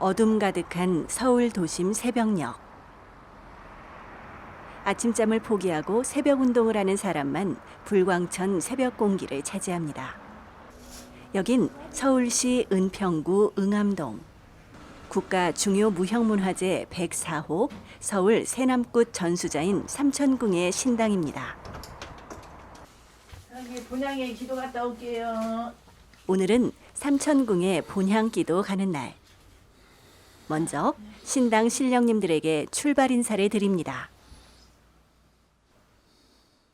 어둠 가득한 서울 도심 새벽녘. 아침잠을 포기하고 새벽 운동을 하는 사람만 불광천 새벽 공기를 차지합니다. 여긴 서울시 은평구 응암동. 국가 중요 무형문화재 104호 서울 새남굿 전수자인 삼천궁의 신당입니다. 여기 본향에 기도 갔다 올게요. 오늘은 삼천궁에 본향기도 가는 날. 먼저 신당 신령님들에게 출발 인사를 드립니다.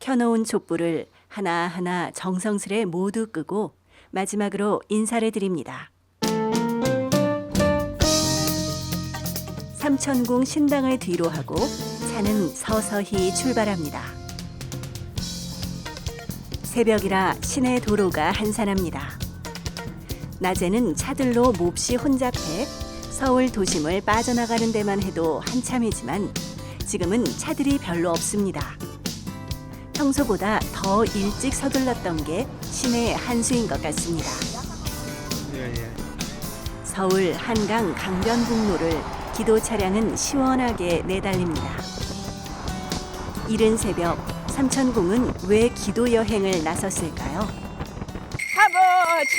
켜놓은 촛불을 하나하나 정성스레 모두 끄고 마지막으로 인사를 드립니다. 삼천궁 신당을 뒤로 하고 차는 서서히 출발합니다. 새벽이라 시내 도로가 한산합니다. 낮에는 차들로 몹시 혼잡해 서울 도심을 빠져나가는 데만 해도 한참이지만 지금은 차들이 별로 없습니다. 평소보다 더 일찍 서둘렀던 게 신의 한수인 것 같습니다. 서울 한강 강변북로를 기도 차량은 시원하게 내달립니다. 이른 새벽 삼천궁은 왜 기도 여행을 나섰을까요? 아버지.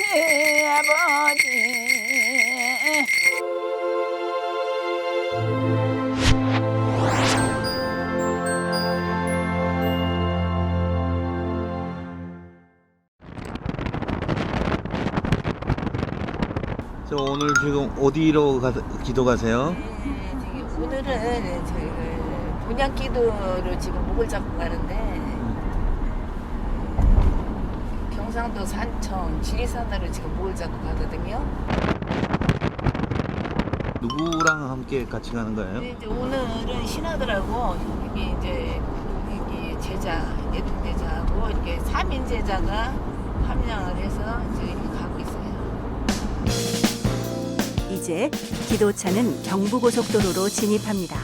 저 오늘 지금 어디로 기도 가세요? 오늘은 저희가 본향기도로 지금 목을 잡고 가는데 경상도 산청 지리산으로 지금 목을 잡고 가거든요. 누구랑 함께 같이 가는 거예요? 근데 이제 오늘은 신하들하고 여기 이제 여기 제자 예통 제자하고 이렇게 3인 제자가 함량을 해서 이제 이렇게 가고 있어요. 이제 기도차는 경부고속도로로 진입합니다.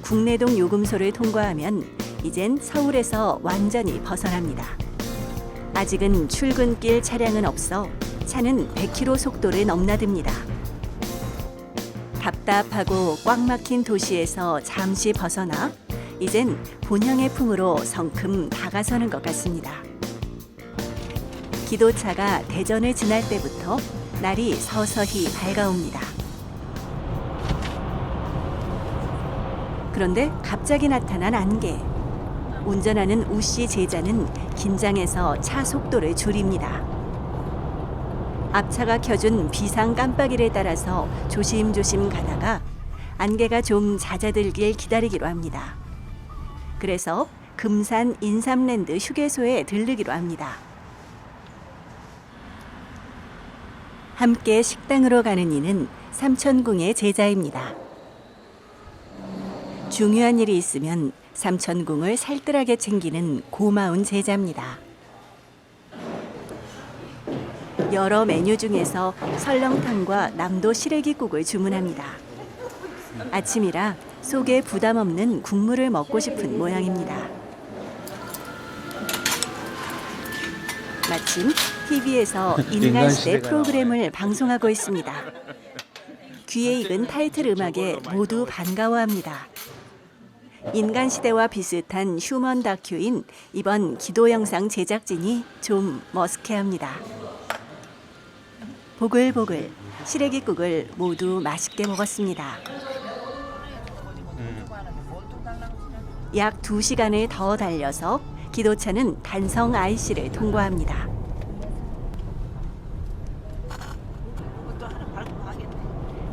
국내동 요금소를 통과하면 이젠 서울에서 완전히 벗어납니다. 아직은 출근길 차량은 없어 차는 100km 속도를 넘나듭니다. 답답하고 꽉 막힌 도시에서 잠시 벗어나 이젠 본향의 품으로 성큼 다가서는 것 같습니다. 기도차가 대전을 지날 때부터 날이 서서히 밝아옵니다. 그런데 갑자기 나타난 안개. 운전하는 우씨 제자는 긴장해서 차 속도를 줄입니다. 앞차가 켜준 비상 깜빡이를 따라서 조심조심 가다가 안개가 좀 잦아들길 기다리기로 합니다. 그래서 금산 인삼랜드 휴게소에 들르기로 합니다. 함께 식당으로 가는 이는 삼천궁의 제자입니다. 중요한 일이 있으면 삼천궁을 살뜰하게 챙기는 고마운 제자입니다. 여러 메뉴 중에서 설렁탕과 남도 시래기국을 주문합니다. 아침이라 속에 부담 없는 국물을 먹고 싶은 모양입니다. 마침 TV에서 인간시대 프로그램을 방송하고 있습니다. 귀에 익은 타이틀 음악에 모두 반가워합니다. 인간시대와 비슷한 휴먼 다큐인 이번 기도 영상 제작진이 좀 머쓱해합니다. 보글보글 시래기국을 모두 맛있게 먹었습니다. 약 2시간을 더 달려서 기도차는 단성 IC를 통과합니다.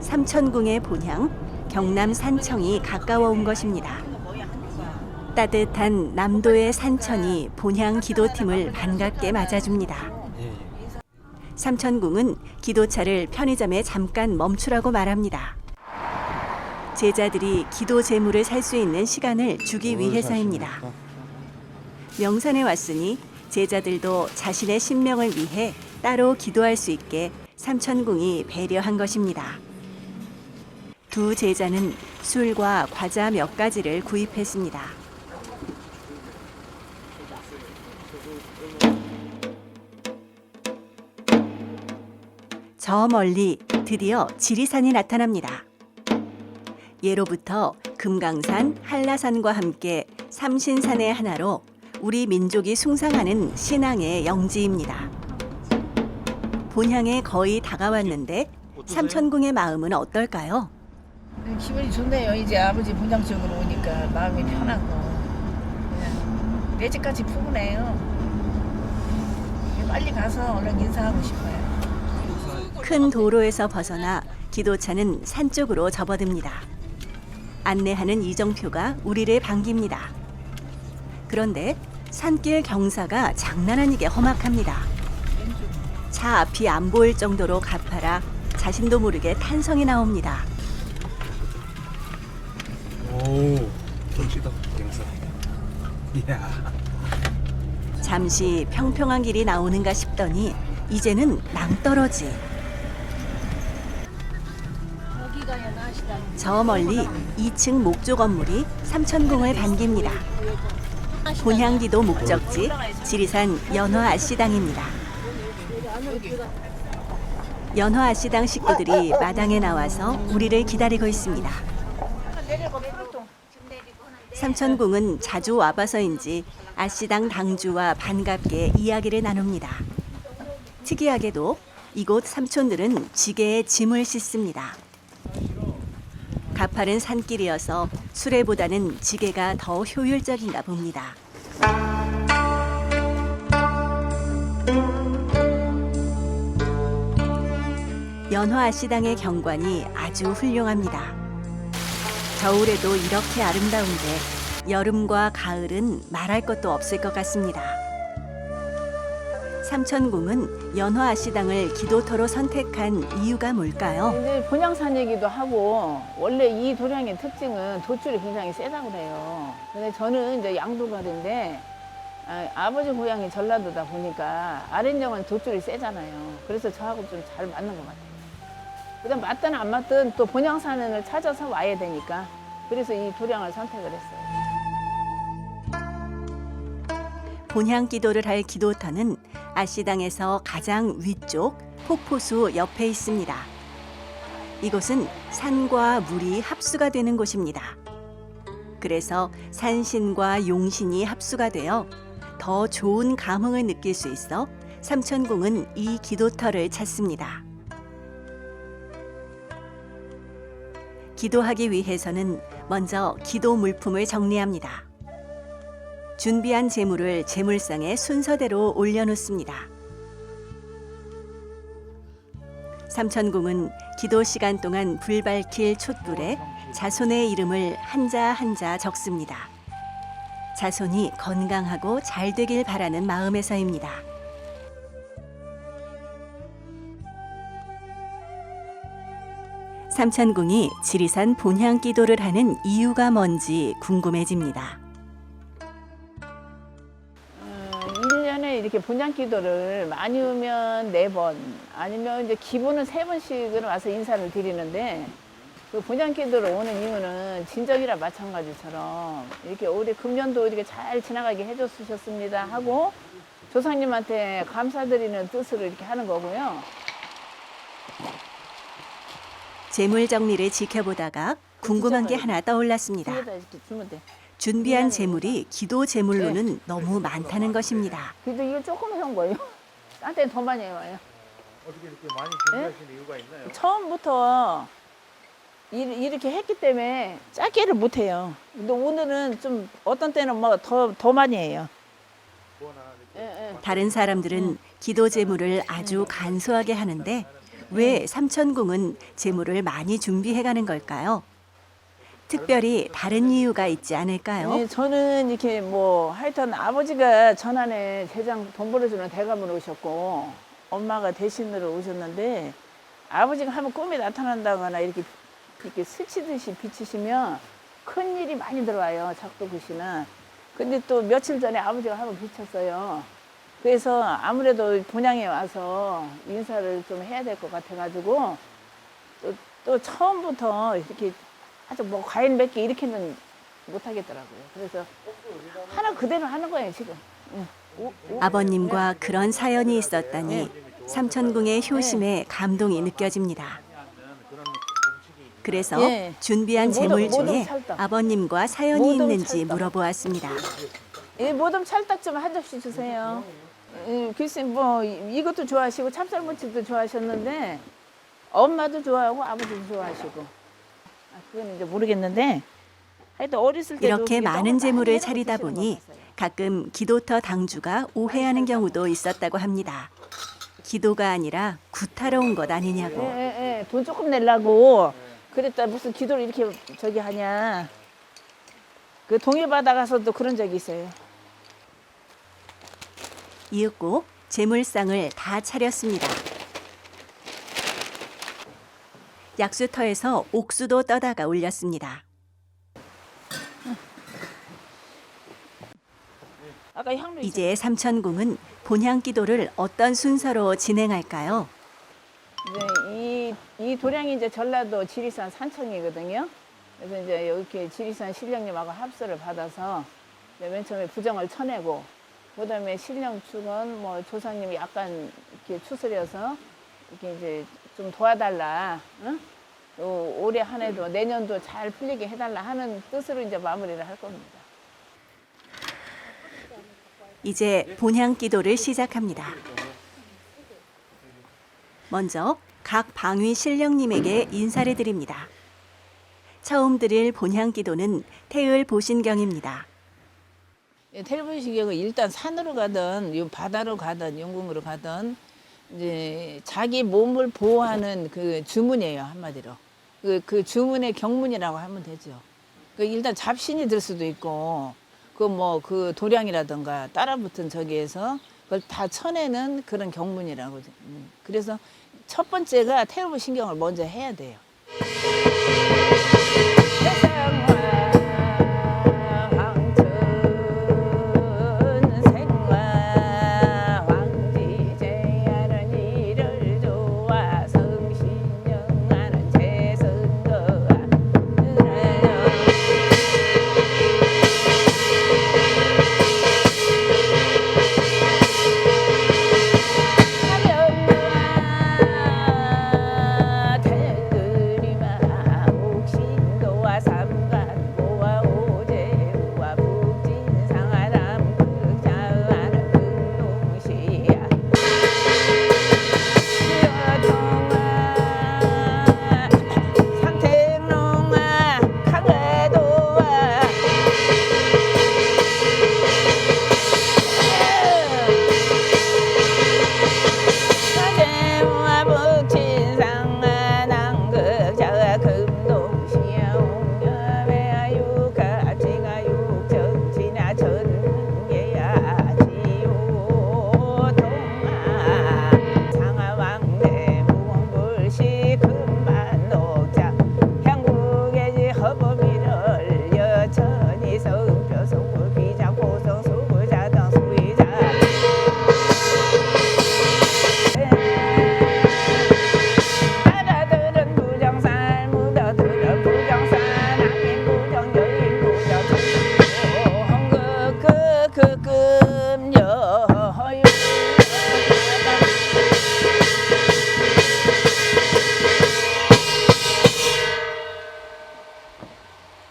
삼천궁의 본향, 경남 산청이 가까워 온 것입니다. 따뜻한 남도의 산천이 본향 기도팀을 반갑게 맞아줍니다. 삼천궁은 기도차를 편의점에 잠깐 멈추라고 말합니다. 제자들이 기도 제물을 살 수 있는 시간을 주기 위해서입니다. 명산에 왔으니 제자들도 자신의 신명을 위해 따로 기도할 수 있게 삼천궁이 배려한 것입니다. 두 제자는 술과 과자 몇 가지를 구입했습니다. 저 멀리 드디어 지리산이 나타납니다. 예로부터 금강산, 한라산과 함께 삼신산의 하나로 우리 민족이 숭상하는 신앙의 영지입니다. 본향에 거의 다가왔는데 삼천궁의 마음은 어떨까요? 기분이 좋네요. 이제 아버지 본장 쪽으로 오니까 마음이 편하고 그냥 내 집까지 푸근해요. 빨리 가서 얼른 인사하고 싶어요. 큰 도로에서 벗어나 기도차는 산 쪽으로 접어듭니다. 안내하는 이정표가 우리를 반깁니다. 그런데 산길 경사가 장난 아니게 험악합니다. 차 앞이 안 보일 정도로 가파라 자신도 모르게 탄성이 나옵니다. 오, 멋지다, 경사. 이야. 잠시 평평한 길이 나오는가 싶더니 이제는 낭떠러지. 저 멀리 2층 목조 건물이 삼천궁을 반깁니다. 본향기도 목적지 지리산 연화아씨당입니다. 연화아씨당 식구들이 마당에 나와서 우리를 기다리고 있습니다. 삼천궁은 자주 와봐서인지 아씨당 당주와 반갑게 이야기를 나눕니다. 특이하게도 이곳 삼촌들은 지게에 짐을 싣습니다. 가파른 산길이어서 수레보다는 지게가 더 효율적인가 봅니다. 연화아씨당의 경관이 아주 훌륭합니다. 겨울에도 이렇게 아름다운데 여름과 가을은 말할 것도 없을 것 같습니다. 삼천궁은 연화아씨당을 기도터로 선택한 이유가 뭘까요? 이제 본향산이기도 하고 원래 이 도량의 특징은 돛줄이 굉장히 세다고 그래요. 근데 저는 이제 양도가인데 아버지 고향이 전라도다 보니까 아랫령은 돛줄이 세잖아요. 그래서 저하고 좀 잘 맞는 것 같아요. 그다음 맞든 안 맞든 또 본향산을 찾아서 와야 되니까 그래서 이 도량을 선택을 했어요. 본향 기도를 할 기도터는 아씨당에서 가장 위쪽 폭포수 옆에 있습니다. 이곳은 산과 물이 합수가 되는 곳입니다. 그래서 산신과 용신이 합수가 되어 더 좋은 감흥을 느낄 수 있어 삼천궁은 이 기도터를 찾습니다. 기도하기 위해서는 먼저 기도 물품을 정리합니다. 준비한 제물을 제물상에 순서대로 올려놓습니다. 삼천궁은 기도 시간 동안 불 밝힐 촛불에 자손의 이름을 한자 한자 적습니다. 자손이 건강하고 잘 되길 바라는 마음에서입니다. 삼천궁이 지리산 본향 기도를 하는 이유가 뭔지 궁금해집니다. 1년에 이렇게 본향 기도를 많이 오면 4번, 아니면 이제 기본은 3번씩은 와서 인사를 드리는데 그 본향 기도를 오는 이유는 진정이랑 마찬가지처럼 이렇게 올해 금년도 이렇게 잘 지나가게 해주셨습니다 하고 조상님한테 감사드리는 뜻으로 이렇게 하는 거고요. 제물 정리를 지켜보다가 궁금한 게 하나 떠올랐습니다. 뒤에다 이렇게 주면 돼. 준비한 제물이 기도 제물로는 너무 많다는 것입니다. 근데 이게 조금 한 거예요. 딴 때는 더 많이 와요. 어떻게 이렇게 많이 준비하시는 이유가 있나요? 처음부터 이렇게 했기 때문에 작게를 못 해요. 근데 오늘은 좀 어떤 때는 뭐 더 많이 해요. 다른 사람들은 기도 제물을 아주 간소하게 하는데 왜 삼천궁은 제물을 많이 준비해가는 걸까요? 특별히 다른 이유가 있지 않을까요? 네, 저는 이렇게 뭐 하여튼 아버지가 전안에 대장 돈 벌어주는 대감으로 오셨고 엄마가 대신으로 오셨는데 아버지가 한번 꿈에 나타난다거나 이렇게 스치듯이 비치시면 큰 일이 많이 들어와요. 작두굿이는. 근데 또 며칠 전에 아버지가 한번 비쳤어요. 그래서 아무래도 본향에 와서 인사를 좀 해야 될 것 같아가지고 또 처음부터 이렇게 아주 뭐 과일 몇 개 이렇게는 못 하겠더라고요. 그래서 하나 그대로 하는 거예요 지금. 아버님과 그런 사연이 있었다니 삼천궁의 효심에 감동이 느껴집니다. 그래서 예. 준비한 모듬, 재물 모듬 중에 찰떡. 아버님과 사연이 모듬 있는지 찰떡. 물어보았습니다. 이 모듬 찰떡 좀 한 접시 주세요. 글쎄 뭐 이것도 좋아하시고 찹쌀무침도 좋아하셨는데 엄마도 좋아하고 아버지도 좋아하시고 그건 이제 모르겠는데 하여튼 어렸을 때도 이렇게 그게 많은 떡을 재물을 많이 차리다 해놓고 보니 드시는 것 같았어요. 가끔 기도터 당주가 오해하는 경우도 있었다고 합니다. 기도가 아니라 구타러 온 것 아니냐고. 예. 돈 조금 내려고 그랬다 무슨 기도를 이렇게 저기 하냐. 그 동해바다 가서도 그런 적이 있어요. 이윽고 재물상을 다 차렸습니다. 약수터에서 옥수도 떠다가 올렸습니다. 아까 향로 이제 삼천궁은 본향 기도를 어떤 순서로 진행할까요? 이제 이 도량이 이제 전라도 지리산 산청이거든요. 그래서 이제 이렇게 지리산 신령님하고 합서를 받아서 이제 맨 처음에 부정을 쳐내고, 그다음에 신령 측은 뭐 조상님이 약간 이렇게 추스려서 이렇게 이제 좀 도와달라, 응? 또 올해 한 해도 내년도 잘 풀리게 해달라 하는 뜻으로 이제 마무리를 할 겁니다. 이제 본향 기도를 시작합니다. 먼저 각 방위 신령님에게 인사를 드립니다. 처음 드릴 본향 기도는 태을 보신경입니다. 텔레비전경은 일단 산으로 가든 요 바다로 가든 영궁으로 가든 이제 자기 몸을 보호하는 그 주문이에요, 한마디로. 그 주문의 경문이라고 하면 되죠. 그 일단 잡신이 들 수도 있고 그 뭐 그 도량이라든가 따라붙은 저기에서 그걸 다 쳐내는 그런 경문이라고. 그래서 첫 번째가 태울부 신경을 먼저 해야 돼요.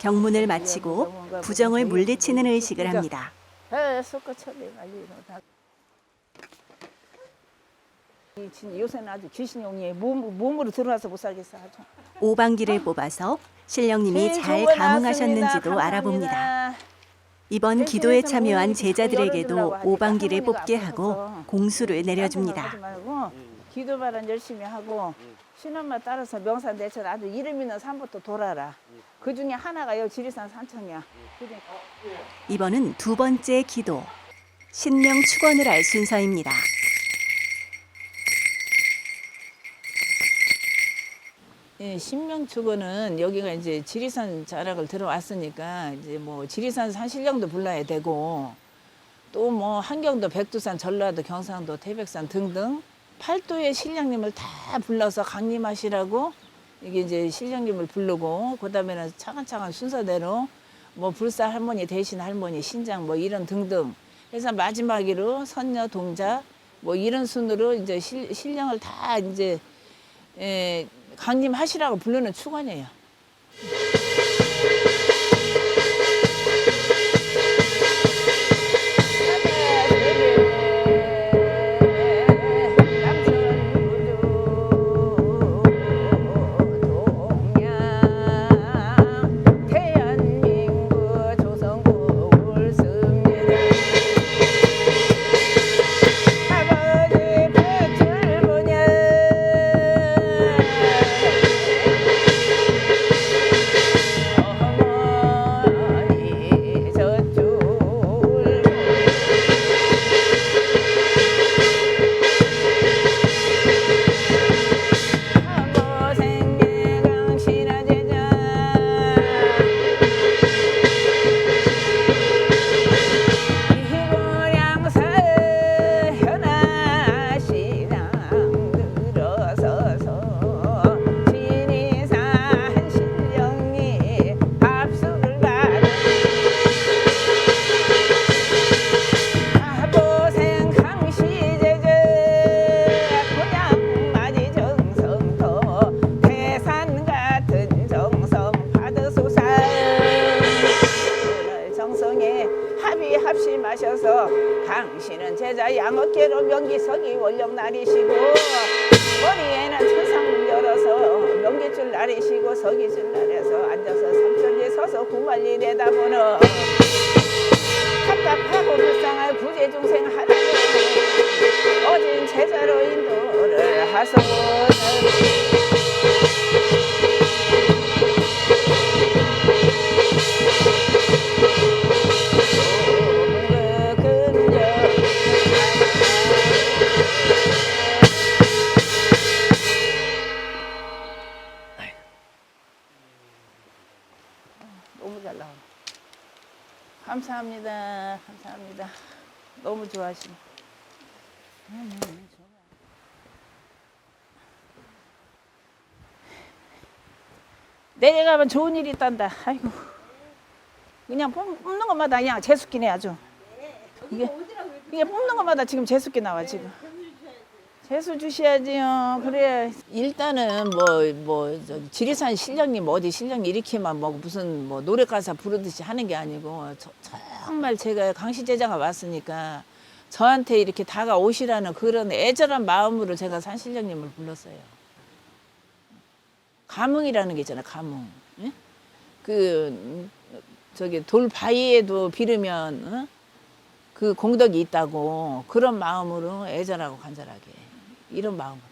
경문을 마치고 부정을 물리치는 의식을 합니다. 요새는 아주 귀신용이 몸으로 들어와서 못 살겠어. 아주. 오방기를 뽑아서 신령님이 잘 감응하셨는지도 알아봅니다. 이번 기도에 참여한 제자들에게도 오방기를 뽑게 하고 공수를 내려줍니다. 기도바람 열심히 하고 신엄마 따라서 명산 내천 아주 이름 있는 산부터 돌아라. 그 중에 하나가 여기 지리산 산청이야. 이번은 두 번째 기도, 신명 축원을 할 순서입니다. 예, 신명축원은 여기가 이제 지리산 자락을 들어왔으니까 이제 뭐 지리산 산신령도 불러야 되고 또 뭐 한경도, 백두산, 전라도, 경상도, 태백산 등등 팔도의 신령님을 다 불러서 강림하시라고 이게 이제 신령님을 부르고 그다음에는 차근차근 순서대로 뭐 불사 할머니, 대신 할머니, 신장 뭐 이런 등등 해서 마지막으로 선녀, 동자 뭐 이런 순으로 이제 신령을 다 이제 강림하시라고 부르는 축원이에요. 날이시고 머리에는 천상문 열어서 명계줄 날이시고 서기줄 날에서 앉아서 삼천리에 서서 구만리 내다보는 답답하고 불쌍한 구제중생 하나님 어진 제자로 인도를 하소서. 너무 잘 나와. 감사합니다. 감사합니다. 너무 좋아하시네. 내려가면 좋은 일이 있단다. 아이고. 그냥 뽑는 것마다 그냥 재수끼네 아주. 이게 뽑는 것마다 지금 재수끼 나와 지금. 재수 주셔야지요. 그래. 일단은 지리산 신령님 어디 신령 이렇게만 무슨 노래 가사 부르듯이 하는 게 아니고 정말 제가 강시제자가 왔으니까 저한테 이렇게 다가오시라는 그런 애절한 마음으로 제가 산신령님을 불렀어요. 감흥이라는 게 있잖아요. 감흥. 예? 돌 바위에도 비르면 그 공덕이 있다고 그런 마음으로 애절하고 간절하게 이런 마음으로.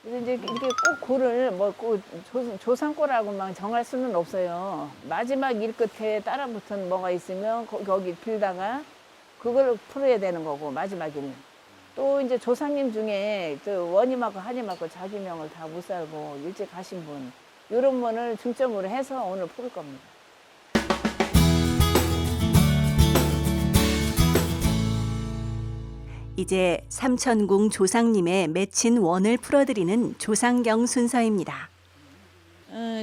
이제 이렇게 꼭 고를 조상고라고만 정할 수는 없어요. 마지막 일 끝에 따라붙은 뭐가 있으면 거기 빌다가 그걸 풀어야 되는 거고 마지막 일. 또 이제 조상님 중에 원임하고 한임하고 자기명을 다 못 살고 일찍 가신 분 이런 분을 중점으로 해서 오늘 풀 겁니다. 이제 삼천궁 조상님의 맺힌 원을 풀어드리는 조상경 순서입니다.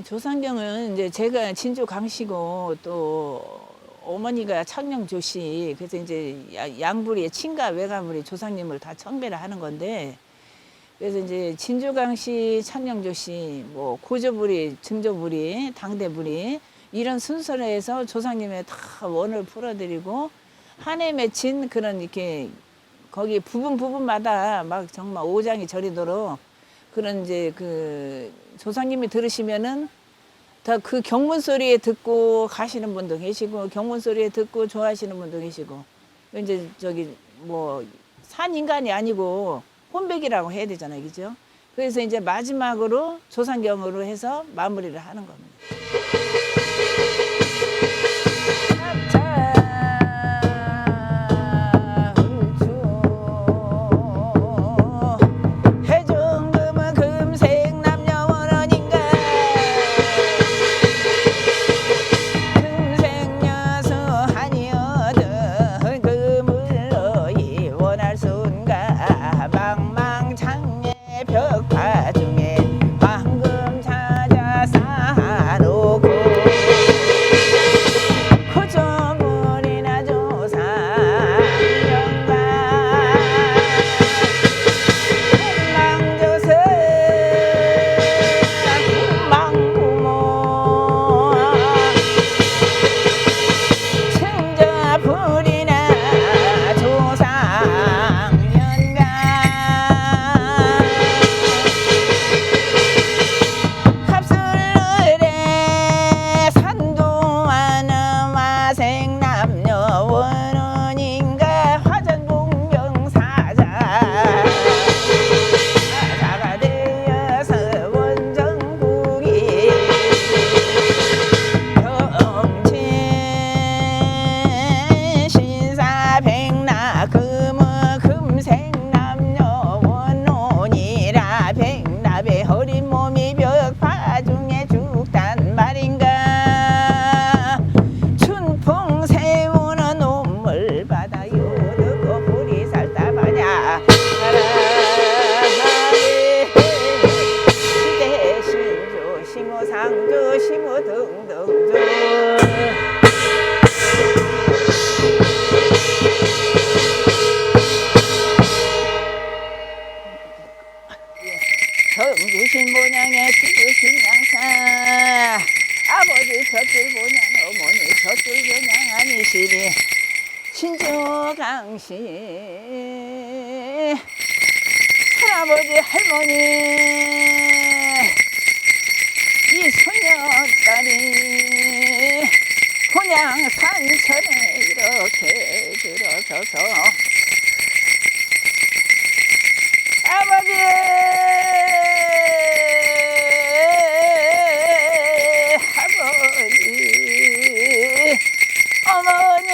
조상경은 이제 제가 진주 강씨고 또 어머니가 창녕조씨 그래서 이제 양불이 친가 외가불이 조상님을 다 청배를 하는 건데 그래서 이제 진주강씨, 창녕조씨, 고조불이, 증조불이, 당대불이 이런 순서로 해서 조상님의 다 원을 풀어드리고 한 해 맺힌 그런 이렇게 거기 부분마다 막 정말 오장이 저리도록 그런 이제 그 조상님이 들으시면은 다 그 경문 소리에 듣고 가시는 분도 계시고 경문 소리에 듣고 좋아하시는 분도 계시고 이제 산 인간이 아니고 혼백이라고 해야 되잖아요, 그죠? 그래서 이제 마지막으로 조상경으로 해서 마무리를 하는 겁니다. 신실이 신주강씨 할아버지 할머니 이 소녀딸이 본향 산천에 이렇게 들어서서 아버지 아버지 어머니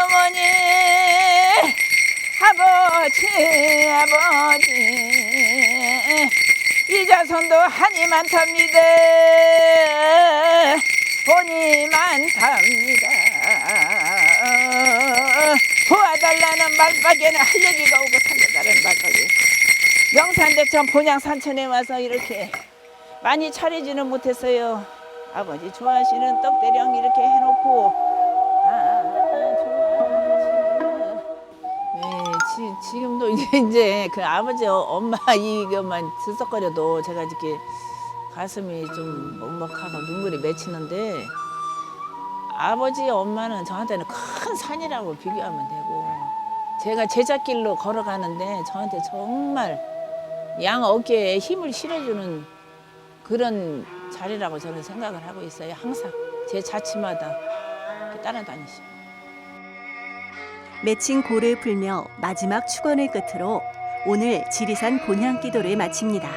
어머니 아버지 아버지 이 자손도 한이 많답니다 본이 많답니다 도와달라는 말밖에는 할 얘기가 오고 살려달라는 말밖에 명산대천 본향산천에 와서 이렇게 많이 차리지는 못했어요. 아버지 좋아하시는 떡대령 이렇게 해놓고 좋아하시는 지금도 이제 그 아버지 엄마 이것만 들썩거려도 제가 이렇게 가슴이 좀 먹먹하고 눈물이 맺히는데 아버지 엄마는 저한테는 큰 산이라고 비교하면 되고 제가 제잣길로 걸어가는데 저한테 정말 양 어깨에 힘을 실어주는 그런 자리라고 저는 생각을 하고 있어요. 항상 제 자취마다 이렇게 따라다니시고. 맺힌 고를 풀며 마지막 축원을 끝으로 오늘 지리산 본향기도를 마칩니다.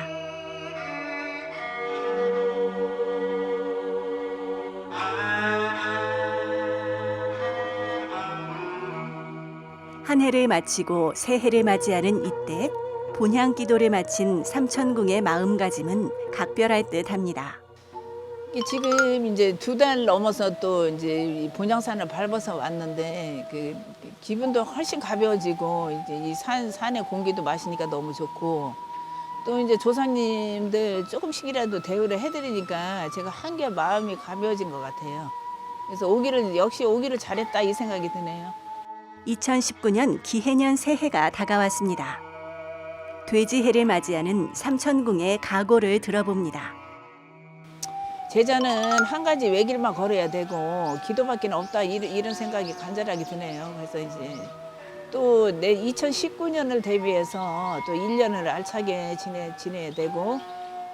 한 해를 마치고 새해를 맞이하는 이때 본향기도를 마친 삼천궁의 마음가짐은 각별할 듯합니다. 지금 이제 2달 넘어서 또 이제 이 본향산을 밟아서 왔는데 그 기분도 훨씬 가벼워지고 이제 이 산의 공기도 마시니까 너무 좋고 또 이제 조상님들 조금씩이라도 대우를 해드리니까 제가 한결 마음이 가벼워진 것 같아요. 그래서 역시 오기를 잘했다 이 생각이 드네요. 2019년 기해년 새해가 다가왔습니다. 돼지해를 맞이하는 삼천궁의 각오를 들어봅니다. 제자는 한 가지 외길만 걸어야 되고 기도밖에 없다 이런 생각이 간절하게 드네요. 그래서 이제 또 내 2019년을 대비해서 또 1년을 알차게 지내야 되고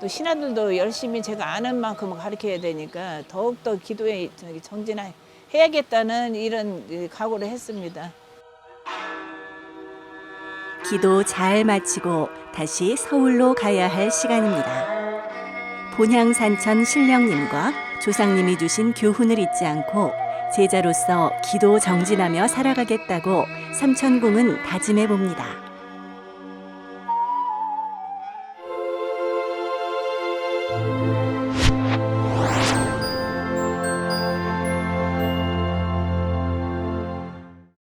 또 신하들도 열심히 제가 아는 만큼 가르쳐야 되니까 더욱더 기도에 정진해야겠다는 이런 각오를 했습니다. 기도 잘 마치고 다시 서울로 가야 할 시간입니다. 본향산천 신령님과 조상님이 주신 교훈을 잊지 않고 제자로서 기도 정진하며 살아가겠다고 삼천궁은 다짐해 봅니다.